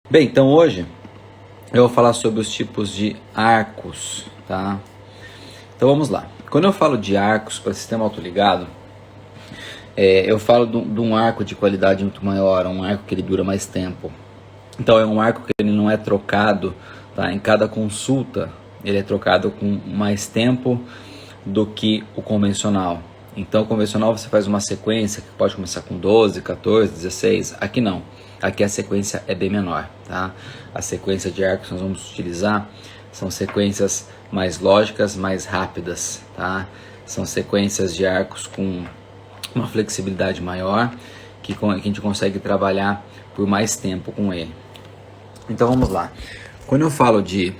Bem, então hoje eu vou falar sobre os tipos de arcos, tá? Então vamos lá. Quando eu falo de arcos para sistema autoligado, eu falo de um arco de qualidade muito maior, um arco que ele dura mais tempo. Então é um arco que ele não é trocado, tá? Em cada consulta ele é trocado com mais tempo do que o convencional. Então o convencional você faz uma sequência que pode começar com 12, 14, 16, aqui não. Aqui a sequência é bem menor, tá? A sequência de arcos que nós vamos utilizar são sequências mais lógicas, mais rápidas, tá? São sequências de arcos com uma flexibilidade maior, que a gente consegue trabalhar por mais tempo com ele. Então vamos lá. Quando eu falo de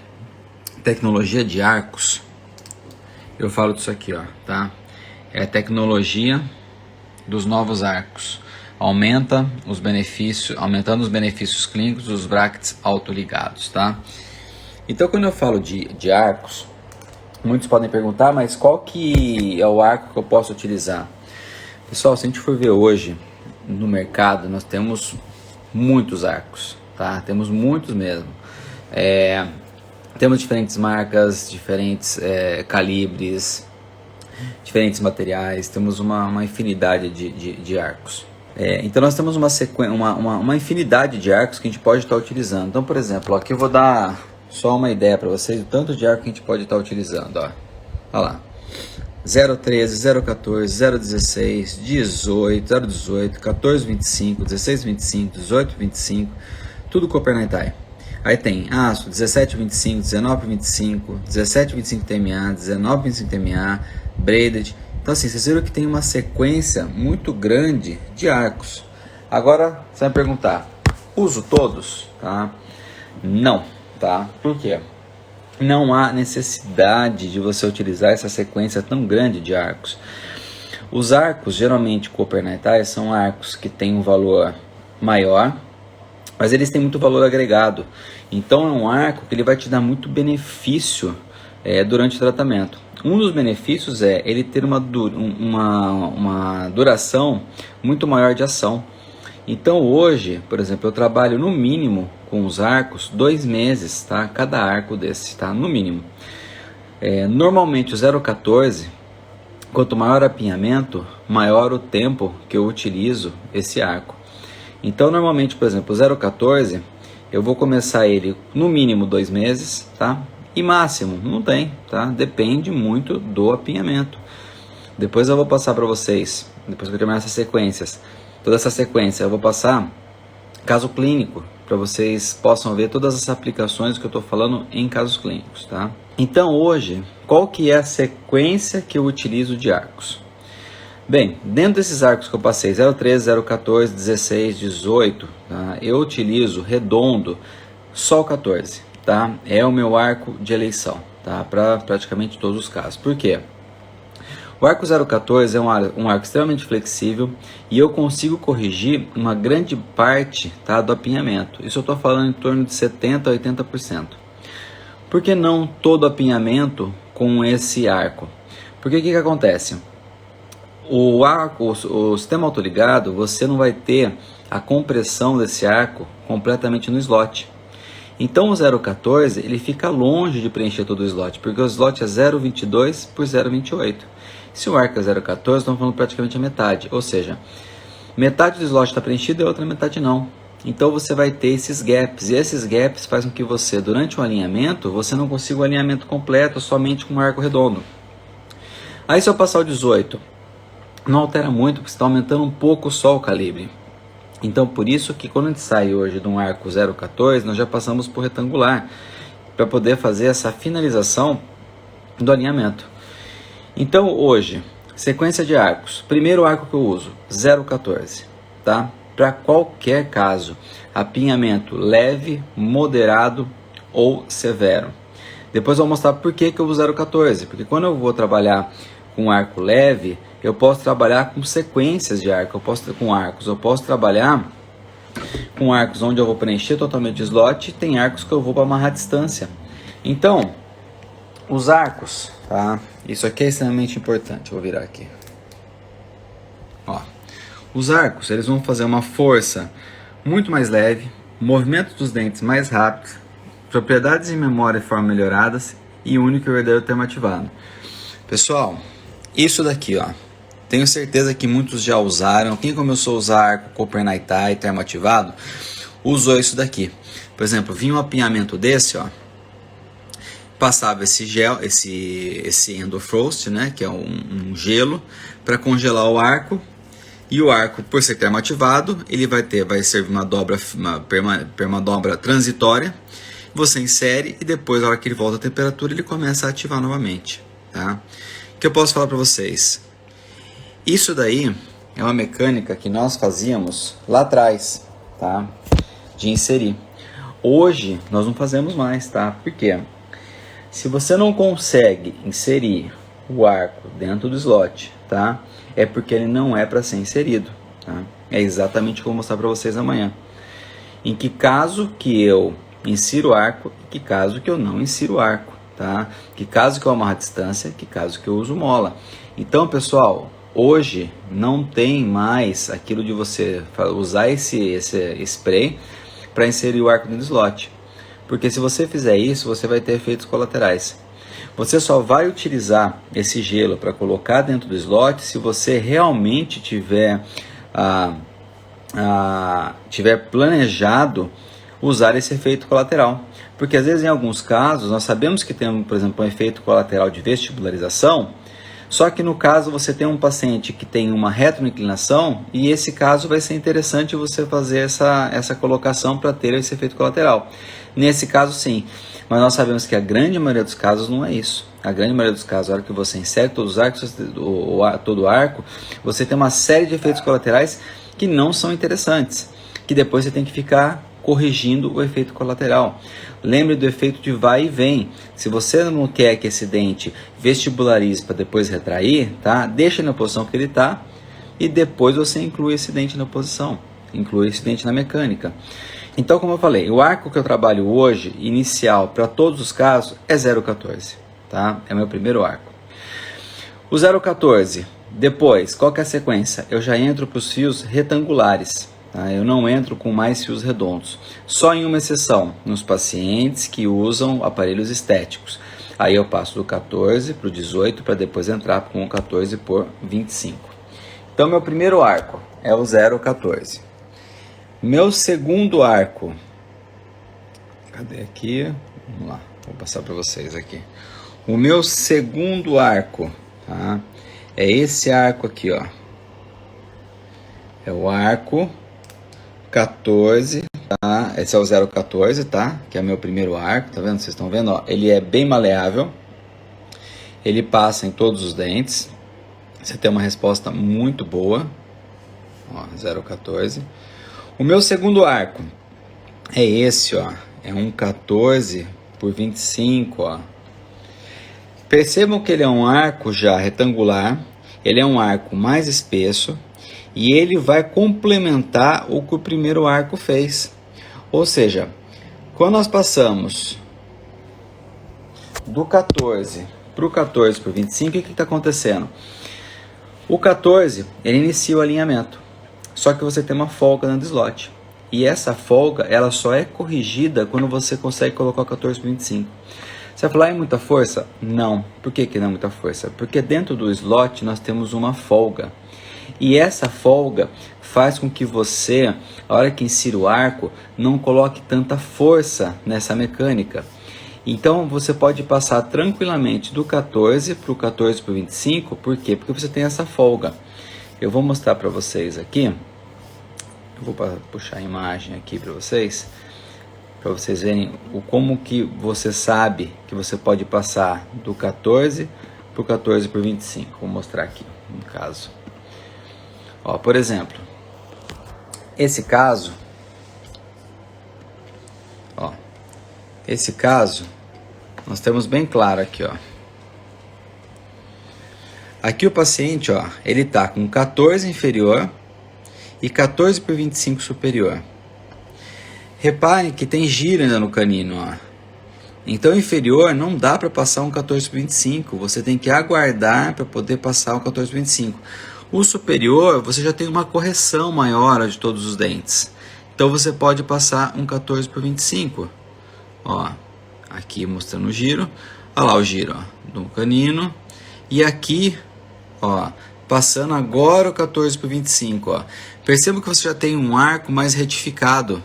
tecnologia de arcos, eu falo disso aqui, ó, tá? É a tecnologia dos novos arcos. Aumentando os benefícios clínicos dos brackets autoligados, tá? Então quando eu falo de arcos, muitos podem perguntar, mas qual que é o arco que eu posso utilizar? Pessoal, se a gente for ver hoje no mercado, nós temos muitos arcos, tá? Temos muitos mesmo. Temos diferentes marcas, diferentes calibres, diferentes materiais, temos uma infinidade de arcos. Então nós temos uma infinidade de arcos que a gente pode estar utilizando. Então, por exemplo, aqui eu vou dar só uma ideia para vocês do tanto de arco que a gente pode estar utilizando. Ó. Olha lá, 013, 014, 016, 18, 018, 1425, 1625, 1825, tudo Copernitai. Aí tem aço 1725, 1925, 1725 TMA, 1925 TMA, braided. Então assim, vocês viram que tem uma sequência muito grande de arcos. Agora, você vai me perguntar, uso todos? Tá? Não, tá? Por quê? Não há necessidade de você utilizar essa sequência tão grande de arcos. Os arcos, geralmente Copernitai, são arcos que têm um valor maior, mas eles têm muito valor agregado. Então é um arco que ele vai te dar muito benefício durante o tratamento. Um dos benefícios é ele ter uma duração muito maior de ação. Então hoje, por exemplo, eu trabalho no mínimo com os arcos 2 meses, tá? Cada arco desse, tá? No mínimo. Normalmente o 0,14, quanto maior o apinhamento, maior o tempo que eu utilizo esse arco. Então normalmente, por exemplo, o 0,14, eu vou começar ele no mínimo 2 meses, tá? E máximo, não tem, tá? Depende muito do apinhamento. Depois eu vou passar para vocês, depois que eu terminar essas sequências, toda essa sequência, eu vou passar caso clínico, para vocês possam ver todas as aplicações que eu estou falando em casos clínicos, tá? Então hoje, qual que é a sequência que eu utilizo de arcos? Bem, dentro desses arcos que eu passei, 013, 014, 16, 18, tá? Eu utilizo redondo só o 14, tá? É o meu arco de eleição, tá? Para praticamente todos os casos. Por quê? O arco 014 é um arco extremamente flexível e eu consigo corrigir uma grande parte, tá, do apinhamento. Isso eu estou falando em torno de 70% a 80%. Por que não todo apinhamento com esse arco? Porque o que acontece? O sistema autoligado, você não vai ter a compressão desse arco completamente no slot. Então o 0,14 ele fica longe de preencher todo o slot, porque o slot é 0,22 por 0,28. Se o arco é 0,14, estamos falando praticamente a metade, ou seja, metade do slot está preenchido e a outra metade não. Então você vai ter esses gaps, e esses gaps fazem com que você, durante o alinhamento, você não consiga o alinhamento completo somente com um arco redondo. Aí se eu passar o 18, não altera muito, porque está aumentando um pouco só o calibre. Então por isso que quando a gente sai hoje de um arco 0,14, nós já passamos por retangular, para poder fazer essa finalização do alinhamento. Então hoje, sequência de arcos. Primeiro arco que eu uso, 0,14, tá? Para qualquer caso, apinhamento leve, moderado ou severo. Depois eu vou mostrar por que eu uso 0,14, porque quando eu vou trabalhar com arco leve, eu posso trabalhar com sequências de arco, eu posso trabalhar com arcos onde eu vou preencher totalmente o slot, e tem arcos que eu vou para amarrar a distância. Então, os arcos, tá? Isso aqui é extremamente importante, vou virar aqui. Ó, os arcos, eles vão fazer uma força muito mais leve, movimento dos dentes mais rápidos, propriedades em memória e forma melhoradas e único e verdadeiro termo ativado. Pessoal, isso daqui, ó, tenho certeza que muitos já usaram. Quem começou a usar arco Copernitai e termo ativado, usou isso daqui. Por exemplo, vinha um apinhamento desse, ó, passava esse gel, esse Endofrost, né, que é um gelo, para congelar o arco. E o arco, por ser termo ativado, ele vai servir uma permadobra transitória. Você insere e depois, na hora que ele volta à temperatura, ele começa a ativar novamente, tá? O que eu posso falar para vocês? Isso daí é uma mecânica que nós fazíamos lá atrás, tá? De inserir. Hoje nós não fazemos mais, tá? Por quê? Se você não consegue inserir o arco dentro do slot, tá? É porque ele não é para ser inserido, tá? É exatamente o que eu vou mostrar para vocês amanhã. Em que caso que eu insiro o arco e que caso que eu não insiro o arco, tá? Que caso que eu amarro a distância, que caso que eu uso mola. Então, pessoal, hoje não tem mais aquilo de você usar esse spray para inserir o arco no slot. Porque se você fizer isso, você vai ter efeitos colaterais. Você só vai utilizar esse gelo para colocar dentro do slot se você realmente tiver planejado usar esse efeito colateral. Porque às vezes em alguns casos nós sabemos que tem, por exemplo, um efeito colateral de vestibularização, só que no caso você tem um paciente que tem uma retroinclinação e esse caso vai ser interessante você fazer essa colocação para ter esse efeito colateral. Nesse caso sim, mas nós sabemos que a grande maioria dos casos não é isso. A grande maioria dos casos, na hora que você insere todos os arcos, todo o arco, você tem uma série de efeitos colaterais que não são interessantes, que depois você tem que ficar corrigindo o efeito colateral. Lembre do efeito de vai e vem. Se você não quer que esse dente vestibularize para depois retrair, tá? Deixa na posição que ele está e depois você inclui esse dente na posição, inclui esse dente na mecânica. Então, como eu falei, o arco que eu trabalho hoje, inicial, para todos os casos, é 0,14, tá? É meu primeiro arco. O 0,14, depois, qual que é a sequência? Eu já entro para os fios retangulares, tá? Eu não entro com mais fios redondos. Só em uma exceção, nos pacientes que usam aparelhos estéticos. Aí eu passo do 14 para o 18, para depois entrar com o 14 por 25. Então, meu primeiro arco é o 0,14. Meu segundo arco, cadê aqui? Vamos lá, vou passar para vocês aqui. O meu segundo arco, tá? É esse arco aqui, ó. É o arco 14, tá? Esse é o 0,14, tá? Que é meu primeiro arco, tá vendo? Vocês estão vendo, ó? Ele é bem maleável. Ele passa em todos os dentes. Você tem uma resposta muito boa. Ó, 0,14. O meu segundo arco é esse, ó. É um 14 por 25, ó. Percebam que ele é um arco já retangular. Ele é um arco mais espesso. E ele vai complementar o que o primeiro arco fez. Ou seja, quando nós passamos do 14 para o 14 por 25, o que está acontecendo? O 14, ele inicia o alinhamento. Só que você tem uma folga no slot. E essa folga, ela só é corrigida quando você consegue colocar o 14 por 25. Você vai falar, é muita força? Não. Por que não é muita força? Porque dentro do slot nós temos uma folga. E essa folga faz com que você, a hora que insira o arco, não coloque tanta força nessa mecânica. Então você pode passar tranquilamente do 14 para o 14 por 25. Por quê? Porque você tem essa folga. Eu vou mostrar para vocês aqui. Eu vou puxar a imagem aqui para vocês verem como que você sabe que você pode passar do 14 para o 14 por 25. Vou mostrar aqui um caso. Ó, por exemplo, esse caso, ó, esse caso, nós temos bem claro aqui, ó. Aqui o paciente, ó, ele tá com 14 inferior e 14 por 25 superior. Reparem que tem giro ainda no canino, ó. Então inferior não dá para passar um 14 por 25, você tem que aguardar para poder passar um 14 por 25. O superior, você já tem uma correção maior de todos os dentes. Então você pode passar um 14 por 25. Ó, aqui mostrando o giro. Olha lá o giro, ó, do canino. E aqui, ó, passando agora o 14 por 25. Ó. Perceba que você já tem um arco mais retificado.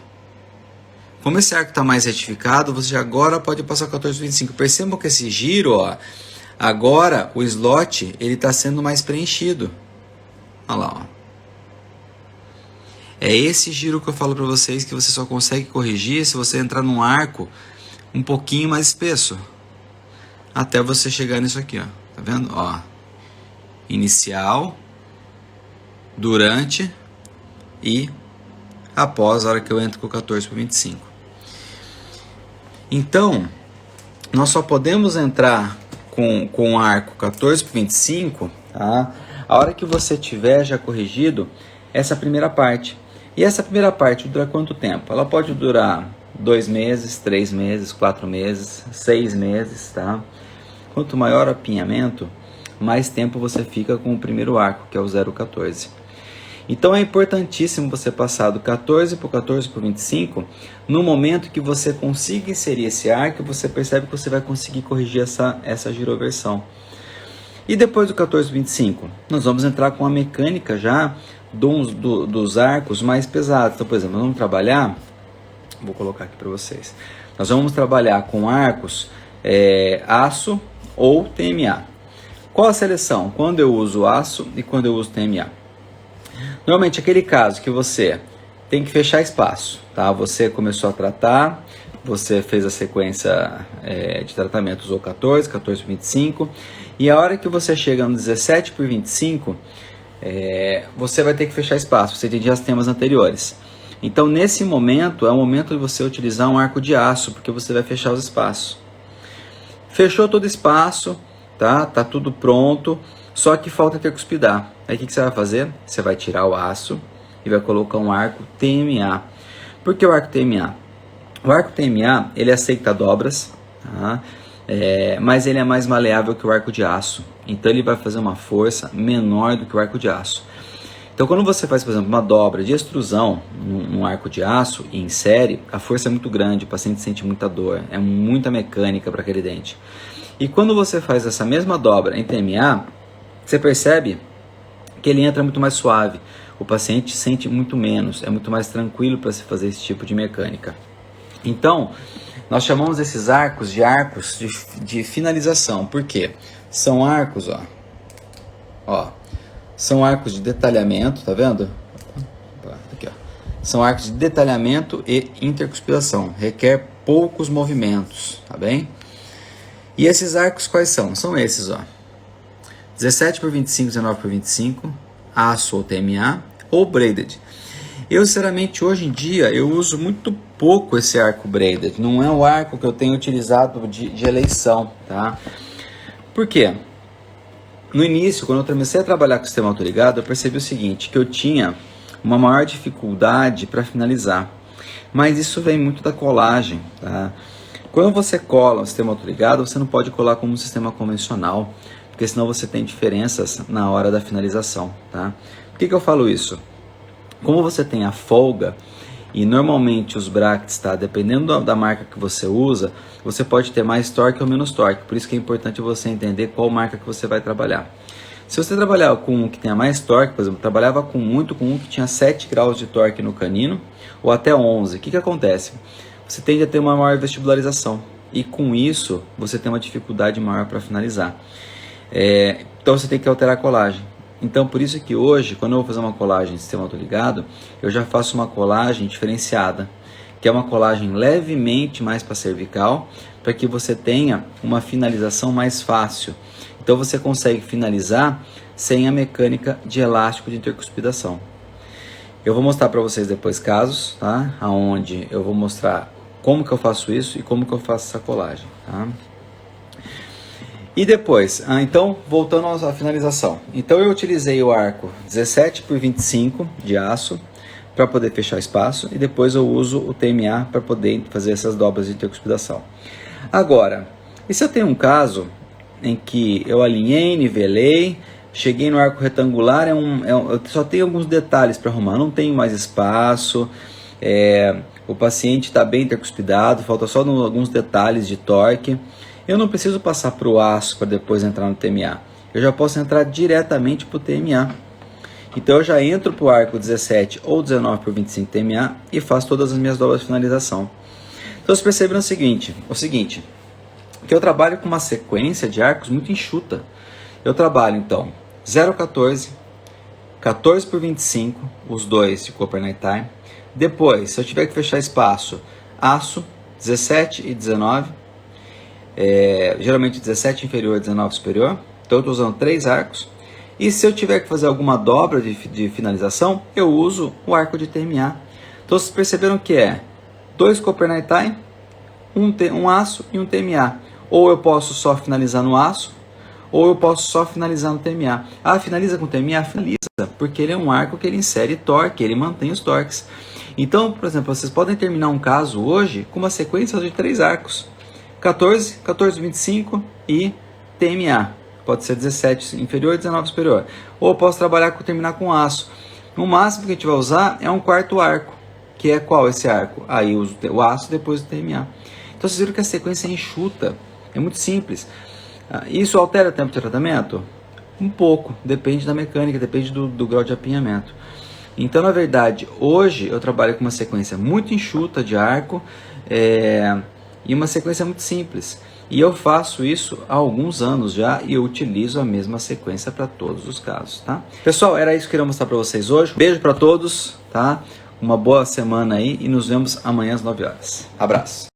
Como esse arco está mais retificado, você agora pode passar o 14 por 25. Percebam que esse giro, ó, agora o slot ele está sendo mais preenchido. Olha lá, ó. É esse giro que eu falo para vocês que você só consegue corrigir se você entrar num arco um pouquinho mais espesso. Até você chegar nisso aqui, ó. Tá vendo? Ó. Inicial, durante e após a hora que eu entro com o 14 por 25. Então, nós só podemos entrar com o arco 14 por 25, tá? A hora que você tiver já corrigido essa primeira parte. E essa primeira parte dura quanto tempo? Ela pode durar 2 meses, 3 meses, 4 meses, 6 meses, tá? Quanto maior o apinhamento, mais tempo você fica com o primeiro arco, que é o 0,14. Então é importantíssimo você passar do 14 por 14 por 25, no momento que você consiga inserir esse arco, você percebe que você vai conseguir corrigir essa giroversão. E depois do 14 por 25, nós vamos entrar com a mecânica já dos arcos mais pesados. Então, por exemplo, nós vamos trabalhar, vou colocar aqui para vocês, nós vamos trabalhar com arcos aço ou TMA. Qual a seleção? Quando eu uso aço e quando eu uso TMA. Normalmente aquele caso que você tem que fechar espaço, tá? Você começou a tratar, você fez a sequência de tratamento, usou 14 por 25, e a hora que você chega no 17 por 25, você vai ter que fechar espaço, você tem já os temas anteriores. Então nesse momento é o momento de você utilizar um arco de aço, porque você vai fechar os espaços. Fechou todo o espaço, tá tudo pronto, só que falta intercuspidar. Aí o que você vai fazer? Você vai tirar o aço e vai colocar um arco TMA. Por que o arco TMA? O arco TMA ele aceita dobras, tá? Mas ele é mais maleável que o arco de aço. Então ele vai fazer uma força menor do que o arco de aço. Então quando você faz, por exemplo, uma dobra de extrusão num arco de aço e insere, a força é muito grande, o paciente sente muita dor, é muita mecânica para aquele dente. E quando você faz essa mesma dobra em TMA, você percebe que ele entra muito mais suave, o paciente sente muito menos, é muito mais tranquilo para se fazer esse tipo de mecânica. Então, nós chamamos esses arcos de finalização. Por quê? São arcos, ó, são arcos de detalhamento, tá vendo? Aqui, ó. São arcos de detalhamento e intercuspidação, requer poucos movimentos, tá bem? E esses arcos quais são? São esses, ó. 17 por 25, 19 por 25, aço ou TMA, ou braided. Eu, sinceramente, hoje em dia, eu uso muito pouco esse arco braided. Não é o arco que eu tenho utilizado de eleição, tá? Por quê? No início, quando eu comecei a trabalhar com o sistema autoligado, eu percebi o seguinte, que eu tinha uma maior dificuldade para finalizar. Mas isso vem muito da colagem, tá? Quando você cola um sistema autoligado, você não pode colar como um sistema convencional, porque senão você tem diferenças na hora da finalização, tá? Por que eu falo isso? Como você tem a folga e normalmente os brackets, tá? Dependendo da marca que você usa, você pode ter mais torque ou menos torque. Por isso que é importante você entender qual marca que você vai trabalhar. Se você trabalhar com um que tenha mais torque, por exemplo, trabalhava muito com um que tinha 7 graus de torque no canino ou até 11. O que acontece? Você tende a ter uma maior vestibularização e com isso você tem uma dificuldade maior para finalizar. Então você tem que alterar a colagem. Então por isso que hoje, quando eu vou fazer uma colagem de sistema autoligado, eu já faço uma colagem diferenciada, que é uma colagem levemente mais para cervical, para que você tenha uma finalização mais fácil. Então você consegue finalizar sem a mecânica de elástico de intercuspidação. Eu vou mostrar para vocês depois casos, tá? Onde eu vou mostrar como que eu faço isso e como que eu faço essa colagem, tá? E depois, então, voltando à finalização. Então eu utilizei o arco 17 por 25 de aço para poder fechar o espaço e depois eu uso o TMA para poder fazer essas dobras de intercuspidação. Agora, e se eu tenho um caso em que eu alinhei, nivelei, cheguei no arco retangular, eu só tenho alguns detalhes para arrumar, não tenho mais espaço, O paciente está bem intercuspidado, falta só alguns detalhes de torque. Eu não preciso passar para o aço para depois entrar no TMA. Eu já posso entrar diretamente para o TMA. Então eu já entro para o arco 17 ou 19 por 25 TMA e faço todas as minhas dobras de finalização. Então vocês perceberam o seguinte, que eu trabalho com uma sequência de arcos muito enxuta. Eu trabalho então 0,14, 14 por 25, os dois de Copernic. Depois, se eu tiver que fechar espaço, aço 17 e 19, geralmente 17 inferior e 19 superior. Então eu estou usando 3 arcos. E se eu tiver que fazer alguma dobra de finalização, eu uso o arco de TMA. Então vocês perceberam que é 2 Copernic, um aço e um TMA. Ou eu posso só finalizar no aço, ou eu posso só finalizar no TMA. Ah, finaliza com TMA? Finaliza, porque ele é um arco que ele insere torque, ele mantém os torques. Então, por exemplo, vocês podem terminar um caso hoje com uma sequência de 3 arcos. 14, 14, 25 e TMA. Pode ser 17 inferior e 19 superior. Ou eu posso terminar com aço. O máximo que a gente vai usar é um quarto arco. Que é qual esse arco? Aí eu uso o aço depois do TMA. Então vocês viram que a sequência é enxuta. É muito simples. Isso altera o tempo de tratamento? Um pouco. Depende da mecânica, depende do grau de apinhamento. Então, na verdade, hoje eu trabalho com uma sequência muito enxuta de arco e uma sequência muito simples. E eu faço isso há alguns anos já e eu utilizo a mesma sequência para todos os casos, tá? Pessoal, era isso que eu queria mostrar para vocês hoje. Beijo para todos, tá? Uma boa semana aí e nos vemos amanhã às 9 horas. Abraço!